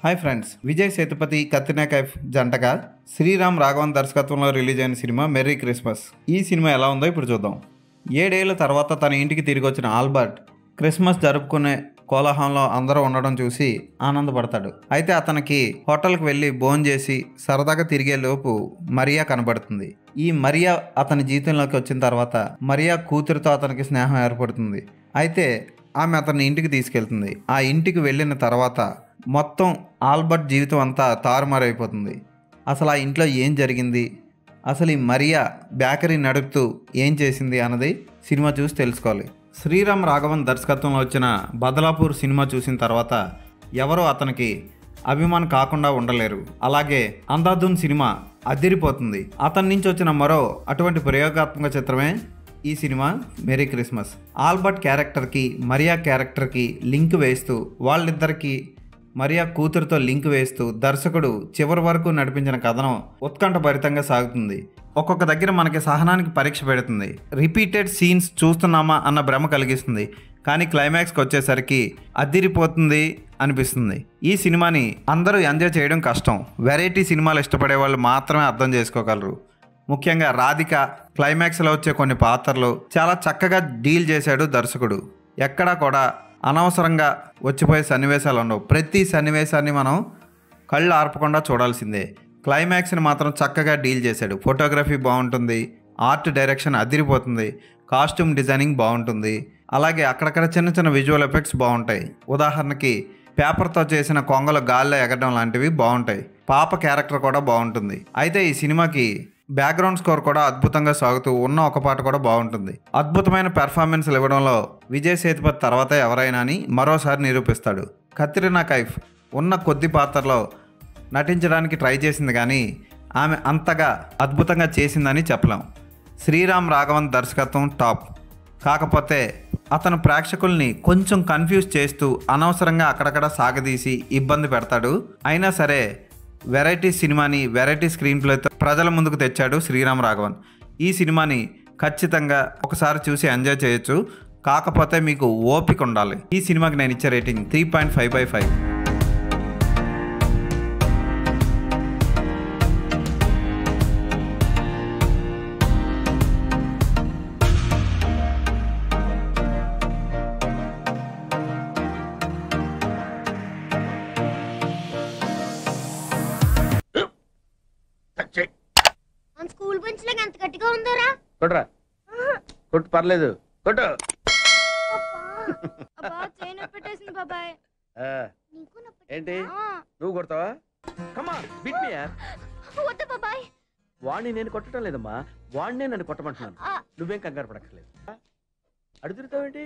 Hi friends, Vijay Sethupathi Katrina Kaif జంటగా శ్రీరామ్ రాఘవన్ దర్శకత్వంలో release అయిన సినిమా మెర్రీ క్రిస్మస్. ఈ సినిమా ఎలా ఉందో ఇప్పుడు చూద్దాం. 7 ఏళ్ల తర్వాత తన ఇంటికి తిరిగి వచ్చిన ఆల్బర్ట్ క్రిస్మస్ జరుపుకునే కోలాహలంలో అందరూ ఉండడం చూసి ఆనందపడతాడు. అయితే అతనికి హోటల్కి వెళ్ళి భోంచేసి సరదాగా తిరిగే లోపు మరియా కనబడుతుంది. ఈ మరియా అతని జీవితంలోకి వచ్చిన తర్వాత మరియా కూతురితో అతనికి స్నేహం ఏర్పడుతుంది. అయితే ఆమె అతన్ని ఇంటికి తీసుకెళ్తుంది. ఆ ఇంటికి వెళ్ళిన తర్వాత మొత్తం ఆల్బర్ట్ జీవితం అంతా తారుమారైపోతుంది. అసలు ఆ ఇంట్లో ఏం జరిగింది, అసలు ఈ మరియా బేకరీ నడుపుతూ ఏం చేసింది అన్నది సినిమా చూసి తెలుసుకోవాలి. శ్రీరామ్ రాఘవన్ దర్శకత్వంలో వచ్చిన బదలాపూర్ సినిమా చూసిన తర్వాత ఎవరో అతనికి అభిమానం కాకుండా ఉండలేరు. అలాగే అంధాధున్ సినిమా అదిరిపోతుంది. అతని నుంచి వచ్చిన మరో అటువంటి ప్రయోగాత్మక చిత్రమే ఈ సినిమా మెరీ క్రిస్మస్. ఆల్బర్ట్ క్యారెక్టర్కి మరియా క్యారెక్టర్కి లింక్ వేస్తూ, వాళ్ళిద్దరికీ మరియా కూతురుతో లింక్ వేస్తూ దర్శకుడు చివరి వరకు నడిపించిన కథనం ఉత్కంఠభరితంగా సాగుతుంది. ఒక్కొక్క దగ్గర మనకి సహనానికి పరీక్ష పెడుతుంది. రిపీటెడ్ సీన్స్ చూస్తున్నామా అన్న భ్రమ కలిగిస్తుంది. కానీ క్లైమాక్స్కి వచ్చేసరికి అదిరిపోతుంది అనిపిస్తుంది. ఈ సినిమాని అందరూ ఎంజాయ్ చేయడం కష్టం. వెరైటీ సినిమాలు ఇష్టపడే వాళ్ళు మాత్రమే అర్థం చేసుకోగలరు. ముఖ్యంగా రాధిక క్లైమాక్స్లో వచ్చే కొన్ని పాత్రలు చాలా చక్కగా డీల్ చేశాడు దర్శకుడు. ఎక్కడా కూడా అనవసరంగా వచ్చిపోయే సన్నివేశాలు ఉండవు. ప్రతి సన్నివేశాన్ని మనం కళ్ళు ఆర్పకుండా చూడాల్సిందే. క్లైమాక్స్ని మాత్రం చక్కగా డీల్ చేశాడు. ఫోటోగ్రఫీ బాగుంటుంది, ఆర్ట్ డైరెక్షన్ అదిరిపోతుంది, కాస్ట్యూమ్ డిజైనింగ్ బాగుంటుంది. అలాగే అక్కడక్కడ చిన్న చిన్న విజువల్ ఎఫెక్ట్స్ బాగుంటాయి. ఉదాహరణకి పేపర్తో చేసిన కొంగలు గాల్లో ఎగరడం లాంటివి బాగుంటాయి. పాప క్యారెక్టర్ కూడా బాగుంటుంది. అయితే ఈ సినిమాకి బ్యాక్గ్రౌండ్ స్కోర్ కూడా అద్భుతంగా సాగుతూ ఉన్న ఒక పాట కూడా బాగుంటుంది. అద్భుతమైన పెర్ఫార్మెన్స్లు ఇవ్వడంలో విజయ్ సేతుపతి తర్వాత ఎవరైనా అని మరోసారి నిరూపిస్తాడు. కత్రినా కైఫ్ ఉన్న కొద్ది పాత్రలో నటించడానికి ట్రై చేసింది, కానీ ఆమె అంతగా అద్భుతంగా చేసిందని చెప్పలేం. శ్రీరామ్ రాఘవన్ దర్శకత్వం టాప్. కాకపోతే అతను ప్రేక్షకుల్ని కొంచెం కన్ఫ్యూజ్ చేస్తూ అనవసరంగా అక్కడక్కడ సాగదీసి ఇబ్బంది పెడతాడు. అయినా సరే వెరైటీ సినిమాని వెరైటీ స్క్రీన్ ప్లేతో ప్రజల ముందుకు తెచ్చాడు శ్రీరామ్ రాఘవన్. ఈ సినిమాని ఖచ్చితంగా ఒకసారి చూసి ఎంజాయ్ చేయొచ్చు. కాకపోతే మీకు ఓపిక ఉండాలి. ఈ సినిమాకి నేను ఇచ్చే రేటింగ్ 3.5/5. స్కూల్ బెంచ్ లాగా ఎంత గట్టిగా ఉందోరా? కొట్రా, కొట్టు, పర్లేదు, కొట్టు. పెట్టేసింది బాబాయ్. ఏంటి నువ్వు కొడతావా? కమా బిట్ మీ యార్. వద్దు బాబాయ్. వాడిని నేను కొట్టడం లేదమ్మా, వాడినే నన్ను కొట్టమంటున్నాను. నువ్వేం కంగారు పడక్కర్లేదు. అడుగుతావేంటి?